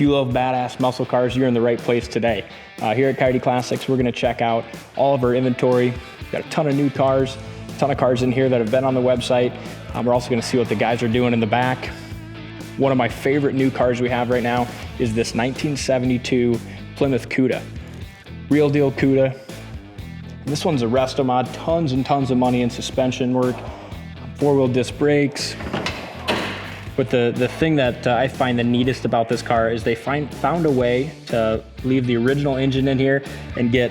If you love badass muscle cars, you're in the right place today. Here at Coyote Classics, we're gonna check out all of our inventory. We've got a ton of new cars, a ton of cars in here that have been on the website. We're also gonna see what the guys are doing in the back. One of my favorite new cars we have right now is this 1972 Plymouth Cuda. Real deal Cuda. This one's a resto mod, tons and tons of money in suspension work, 4-wheel disc brakes. But the thing that I find the neatest about this car is they found a way to leave the original engine in here and get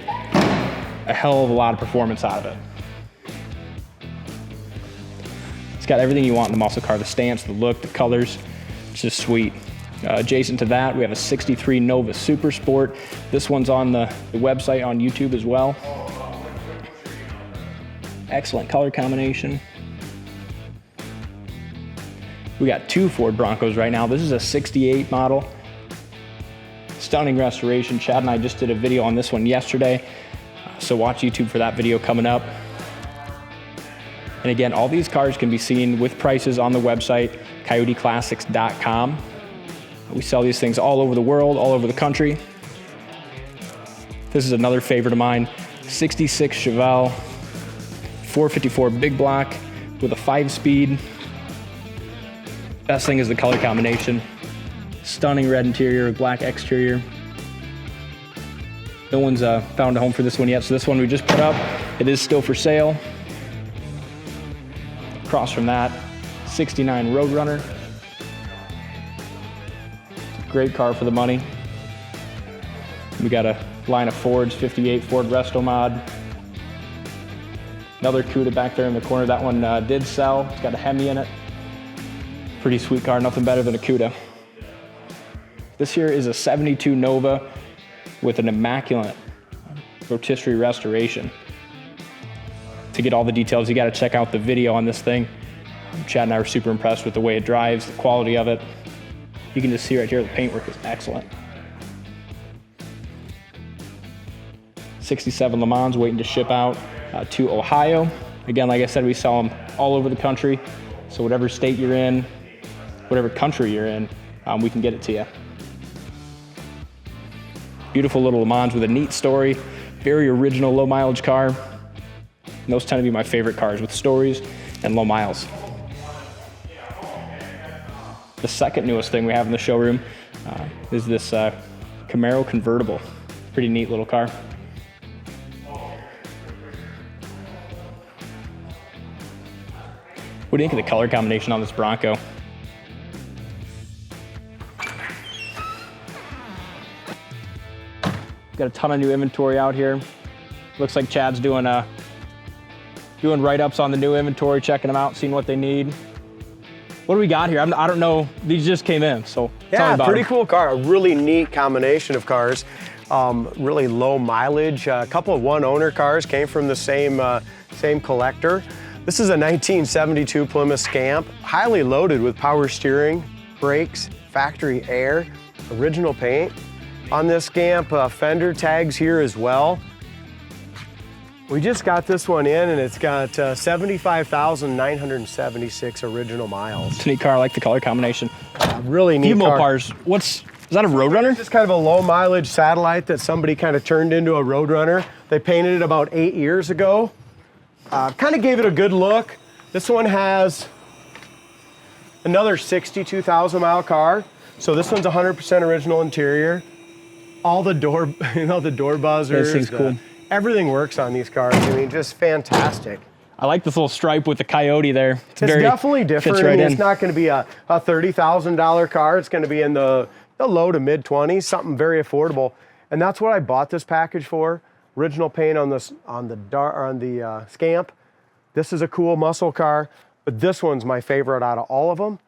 a hell of a lot of performance out of it. It's got everything you want in the muscle car, the stance, the look, the colors. It's just sweet. Adjacent to that, we have a 63 Nova Super Sport. This one's on the website on YouTube as well. Excellent color combination. We got 2 Ford Broncos right now. This is a 68 model. Stunning restoration. Chad and I just did a video on this one yesterday. So watch YouTube for that video coming up. And again, all these cars can be seen with prices on the website, coyoteclassics.com. We sell these things all over the world, all over the country. This is another favorite of mine, 66 Chevelle, 454 big block with a 5-speed. Best thing is the color combination. Stunning red interior, black exterior. No one's found a home for this one yet, so this one we just put up. It is still for sale. Across from that, 69 Roadrunner. Great car for the money. We got a line of Fords, 58 Ford Resto Mod. Another Cuda back there in the corner. That one did sell. It's got a Hemi in it. Pretty sweet car, nothing better than a Cuda. This here is a 72 Nova with an immaculate rotisserie restoration. To get all the details, you gotta check out the video on this thing. Chad and I were super impressed with the way it drives, the quality of it. You can just see right here, the paintwork is excellent. 67 Lemans waiting to ship out to Ohio. Again, like I said, we sell them all over the country. So whatever state you're in, whatever country you're in, we can get it to you. Beautiful little Le Mans with a neat story, very original low mileage car. And those tend to be my favorite cars with stories and low miles. The second newest thing we have in the showroom is this Camaro Convertible. Pretty neat little car. What do you think of the color combination on this Bronco? Got a ton of new inventory out here. Looks like Chad's doing write-ups on the new inventory, checking them out, seeing what they need. What do we got here? I don't know. These just came in, so tell me about pretty them. Cool car. A really neat combination of cars. Really low mileage. A couple of one-owner cars came from the same collector. This is a 1972 Plymouth Scamp, highly loaded with power steering, brakes, factory air, original paint. On this Scamp, fender tags here as well. We just got this one in and it's got 75,976 original miles. It's a neat car, I like the color combination. Really neat car. Is that a Roadrunner? Just kind of a low mileage satellite that somebody kind of turned into a Roadrunner. They painted it about 8 years ago. Kind of gave it a good look. This one has another 62,000 mile car. So this one's 100% original interior. All the door, the door buzzers. This thing's cool. Everything works on these cars. I mean, just fantastic. I like this little stripe with the Coyote there. It's definitely different. Fits right in. It's not going to be a $30,000 car. It's going to be in the low to mid 20s, something very affordable. And that's what I bought this package for. Original paint on the Scamp. This is a cool muscle car, but this one's my favorite out of all of them.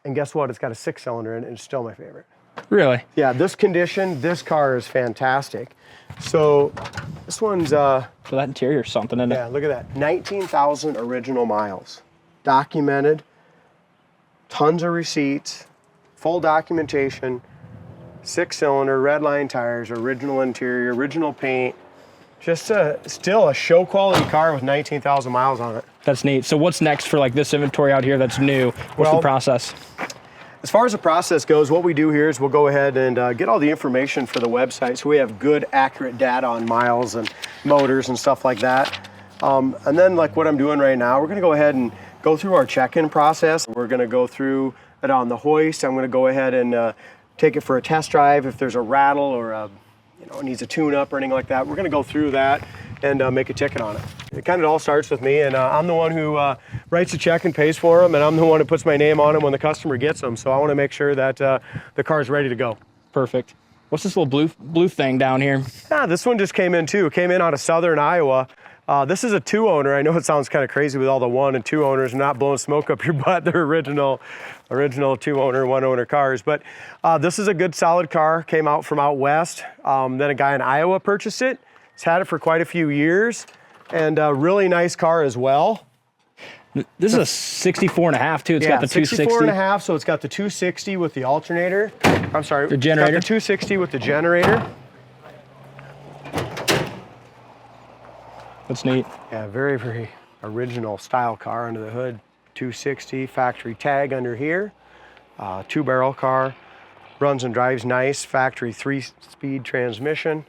And guess what? It's got a 6-cylinder in it, and it's still my favorite. Really? Yeah, this condition, this car is fantastic. So this one's so that interior's something, isn't it? Yeah, look at that. 19,000 original miles. Documented, tons of receipts, full documentation, 6-cylinder, red line tires, original interior, original paint. Just still a show quality car with 19,000 miles on it. That's neat. So what's next for like this inventory out here that's new? What's the process? As far as the process goes, what we do here is we'll go ahead and get all the information for the website so we have good, accurate data on miles and motors and stuff like that. And then like what I'm doing right now, we're gonna go ahead and go through our check-in process. We're gonna go through it on the hoist. I'm gonna go ahead and take it for a test drive. If there's a rattle or it needs a tune-up or anything like that, we're gonna go through that and make a ticket on it. It kind of all starts with me, and I'm the one who writes the check and pays for them, and I'm the one who puts my name on them when the customer gets them. So I want to make sure that the car is ready to go. Perfect. What's this little blue thing down here? Yeah, this one just came in too. It came in out of southern Iowa. This is a 2-owner. I know it sounds kind of crazy with all the 1 and 2 owners, not blowing smoke up your butt. They're original 2-owner, 1-owner cars. But this is a good solid car. Came out from out west. Then a guy in Iowa purchased it. He's had it for quite a few years, and a really nice car as well. This is a 64 and a half too. It's got the 260. 64 and a half, so it's got the 260 with the alternator. I'm sorry, the generator. It's got the 260 with the generator. That's neat. Yeah, very, very original style car under the hood. 260, factory tag under here. 2-barrel car. Runs and drives nice. Factory 3-speed transmission.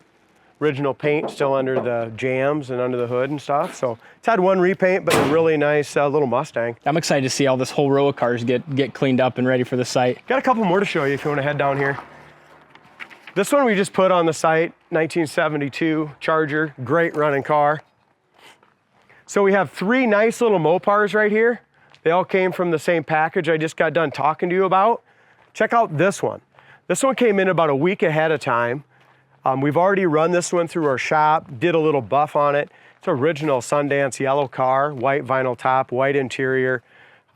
Original paint still under the jams and under the hood and stuff. So it's had 1 repaint, but a really nice little Mustang. I'm excited to see all this whole row of cars get cleaned up and ready for the site. Got a couple more to show you if you want to head down here. This one we just put on the site, 1972 Charger, great running car. So we have 3 nice little Mopars right here. They all came from the same package I just got done talking to you about. Check out this one. This one came in about a week ahead of time. We've already run this one through our shop, did a little buff on it. It's an original Sundance yellow car, white vinyl top, white interior.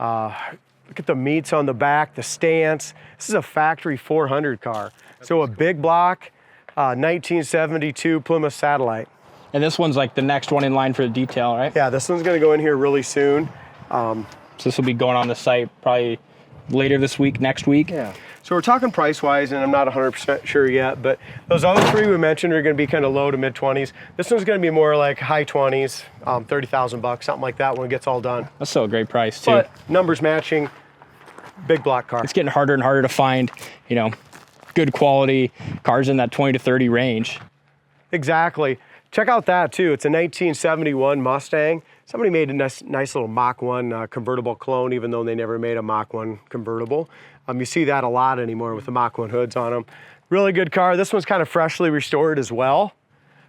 Look at the meats on the back, the stance. This is a factory 400 car. So a big block, 1972 Plymouth Satellite. And this one's like the next one in line for the detail, right? Yeah, this one's gonna go in here really soon. So this will be going on the site probably later this week, next week. Yeah. So we're talking price-wise, and I'm not 100% sure yet, but those other 3 we mentioned are gonna be kind of low to mid-20s. This one's gonna be more like high 20s, 30,000 bucks, something like that when it gets all done. That's still a great price too. But numbers matching, big block car. It's getting harder and harder to find, good quality cars in that 20 to 30 range. Exactly. Check out that too. It's a 1971 Mustang. Somebody made a nice little Mach 1 convertible clone, even though they never made a Mach 1 convertible. You see that a lot anymore with the Mach 1 hoods on them. Really good car. This one's kind of freshly restored as well.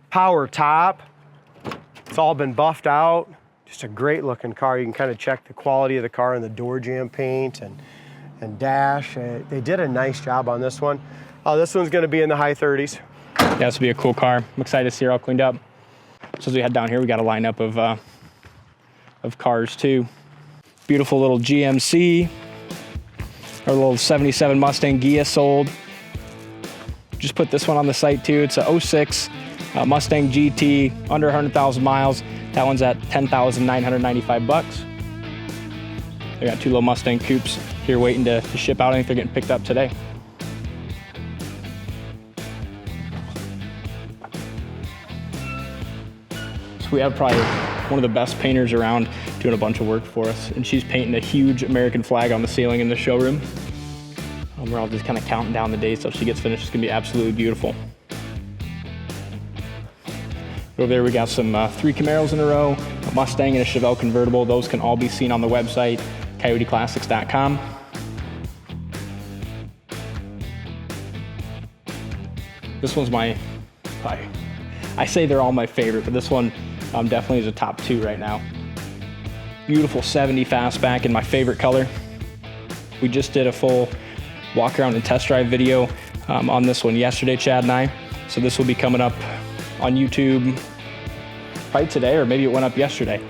Power top. It's all been buffed out. Just a great looking car. You can kind of check the quality of the car in the door jamb paint and dash. They did a nice job on this one. This one's going to be in the high 30s. Yeah, this will be a cool car. I'm excited to see her all cleaned up. So as we head down here, we got a lineup of cars too. Beautiful little GMC. Our little 77 Mustang Ghia sold. Just put this one on the site too. It's a 06 Mustang GT, under 100,000 miles. That one's at 10,995 bucks. They got 2 little Mustang coupes here waiting to ship out. I think they're getting picked up today. So we have probably one of the best painters around doing a bunch of work for us, and she's painting a huge American flag on the ceiling in the showroom. We're all just kind of counting down the days till she gets finished. It's gonna be absolutely beautiful. Over there we got some 3 Camaros in a row, a Mustang and a Chevelle convertible. Those can all be seen on the website, coyoteclassics.com. This one's I say they're all my favorite, but this one definitely is a top 2 right now. Beautiful 70 Fastback in my favorite color. We just did a full walk around and test drive video on this one yesterday, Chad and I. So this will be coming up on YouTube probably today, or maybe it went up yesterday,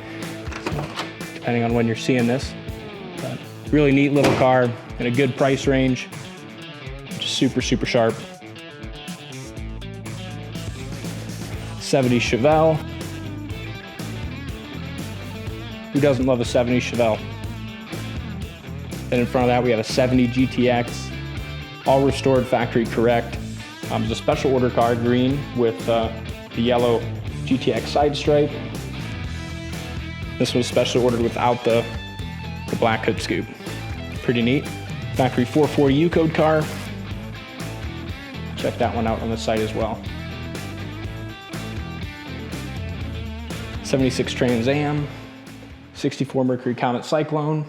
so, depending on when you're seeing this. But really neat little car in a good price range. Just super, super sharp. 70 Chevelle. Who doesn't love a 70 Chevelle? Then in front of that, we have a 70 GTX, all restored factory correct. It's a special order car, green with the yellow GTX side stripe. This was specially ordered without the black hood scoop. Pretty neat. Factory 440 U-code car. Check that one out on the site as well. 76 Trans Am, 64 Mercury Comet Cyclone.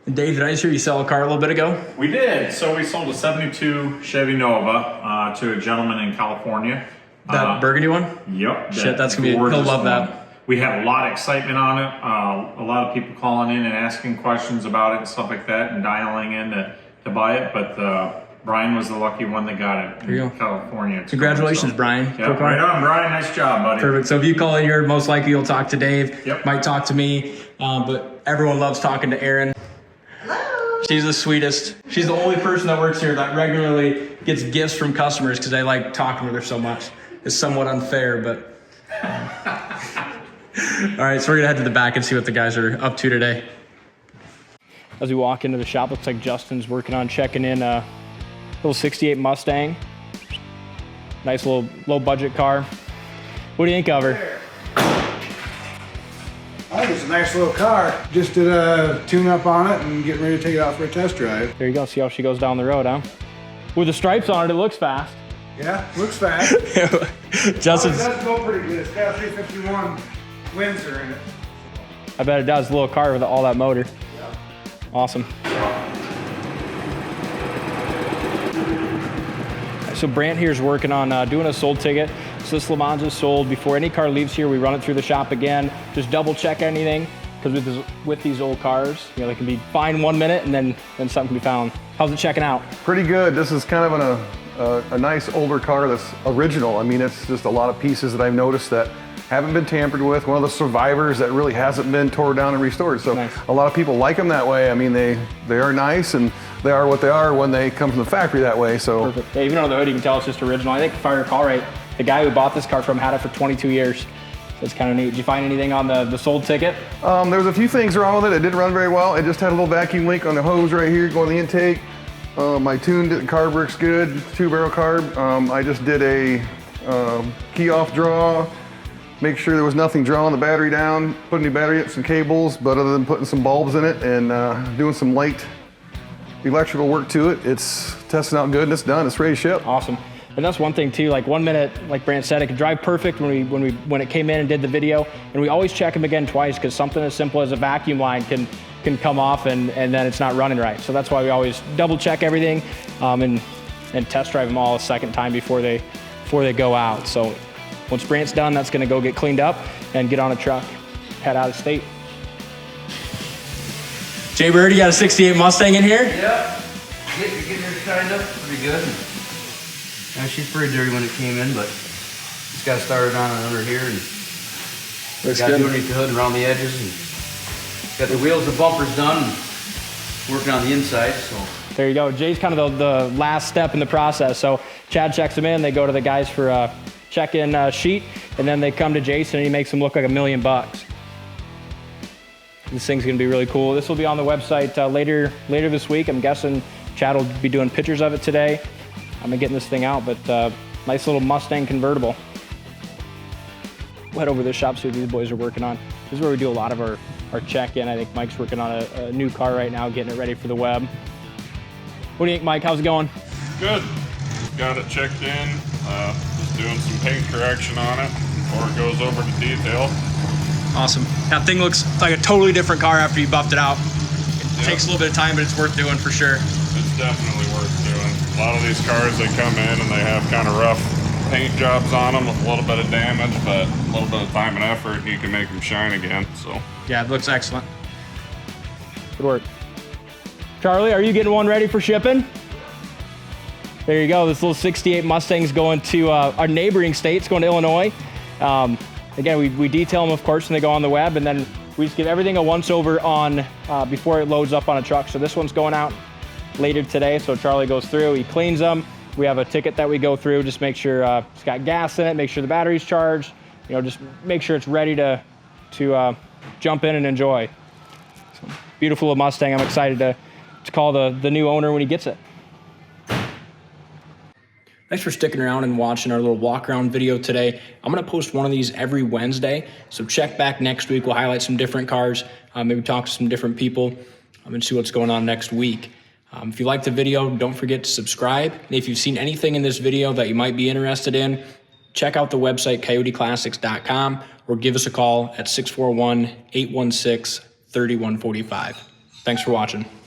And Dave, did I just hear you sell a car a little bit ago? We did. So we sold a 72 Chevy Nova to a gentleman in California. That burgundy one? Yep. Shit, that's gonna be, he'll love that. We had a lot of excitement on it. A lot of people calling in and asking questions about it and stuff like that and dialing in to buy it. But Brian was the lucky one that got it in California. Congratulations, Brian. Yeah, right on, Brian. Nice job, buddy. Perfect. So if you call in here, most likely you'll talk to Dave. Yep. Might talk to me, but everyone loves talking to Erin. Hello. She's the sweetest. She's the only person that works here that regularly gets gifts from customers because they like talking with her so much. It's somewhat unfair, but... All right, so we're gonna head to the back and see what the guys are up to today. As we walk into the shop, looks like Justin's working on checking in a little 68 Mustang. Nice little low budget car. What do you think of her? I think it's a nice little car. Just did a tune up on it and getting ready to take it out for a test drive. There you go, see how she goes down the road, huh? With the stripes on it, it looks fast. Yeah, looks fast. Justin's... It does go pretty good. It's got a 351 Windsor in it. I bet it does, a little car with all that motor. Yeah. Awesome. So Brant here is working on doing a sold ticket. So this Lemans is sold. Before any car leaves here, we run it through the shop again. Just double check anything, because with these old cars, you know, they can be fine 1 minute and then something can be found. How's it checking out? Pretty good. This is kind of a nice older car that's original. I mean, it's just a lot of pieces that I've noticed that haven't been tampered with. One of the survivors that really hasn't been tore down and restored. So nice. A lot of people like them that way. I mean, they are nice and they are what they are when they come from the factory that way. So perfect. Yeah, even on the hood, you can tell it's just original. I think if I recall right, the guy who bought this car from had it for 22 years. So it's kind of neat. Did you find anything on the sold ticket? There was a few things wrong with it. It didn't run very well. It just had a little vacuum leak on the hose right here going to the intake. My carb works good, 2-barrel carb. I just did a key off draw, make sure there was nothing drawing the battery down, put a new battery in, some cables, but other than putting some bulbs in it and doing some light electrical work to it, it's testing out good and it's done. It's ready to ship. Awesome. And that's one thing too, like 1 minute, like Brant said, it could drive perfect when it came in and did the video. And we always check them again twice, because something as simple as a vacuum line can come off and then it's not running right. So that's why we always double check everything and test drive them all a second time before they go out. So once Brant's done, that's gonna go get cleaned up and get on a truck, head out of state. Jay Bird, you got a 68 Mustang in here? Yep. Getting her shined up pretty good. Now she's pretty dirty when it came in, but just got started on it under here and Looks got good. underneath the hood and around the edges and got the wheels and bumpers done and working on the inside. So there you go. Jay's kind of the last step in the process. So Chad checks them in, they go to the guys for a check-in sheet, and then they come to Jason and he makes them look like $1 million. This thing's gonna be really cool. This will be on the website later this week. I'm guessing Chad will be doing pictures of it today. I'm getting this thing out, but nice little Mustang convertible. We'll head over to the shop, see what these boys are working on. This is where we do a lot of our check-in. I think Mike's working on a new car right now, getting it ready for the web. What do you think, Mike? How's it going? Good. Got it checked in. Just doing some paint correction on it before it goes over to detail. Awesome. That thing looks like a totally different car after you buffed it out. It takes a little bit of time, but it's worth doing for sure. It's definitely worth doing. A lot of these cars, they come in and they have kind of rough paint jobs on them with a little bit of damage, but a little bit of time and effort, you can make them shine again. So yeah, it looks excellent. Good work. Charlie, are you getting one ready for shipping? There you go. This little 68 Mustang's going to our neighboring states, going to Illinois. Again, we detail them, of course, when they go on the web, and then we just give everything a once-over on before it loads up on a truck. So this one's going out later today, so Charlie goes through, he cleans them. We have a ticket that we go through, just make sure it's got gas in it, make sure the battery's charged, you know, just make sure it's ready to jump in and enjoy. So, beautiful little Mustang. I'm excited to call the new owner when he gets it. Thanks for sticking around and watching our little walk around video today. I'm gonna post one of these every Wednesday, so check back next week. We'll highlight some different cars, maybe talk to some different people, and see what's going on next week. If you liked the video, don't forget to subscribe. And if you've seen anything in this video that you might be interested in, check out the website coyoteclassics.com or give us a call at 641-816-3145. Thanks for watching.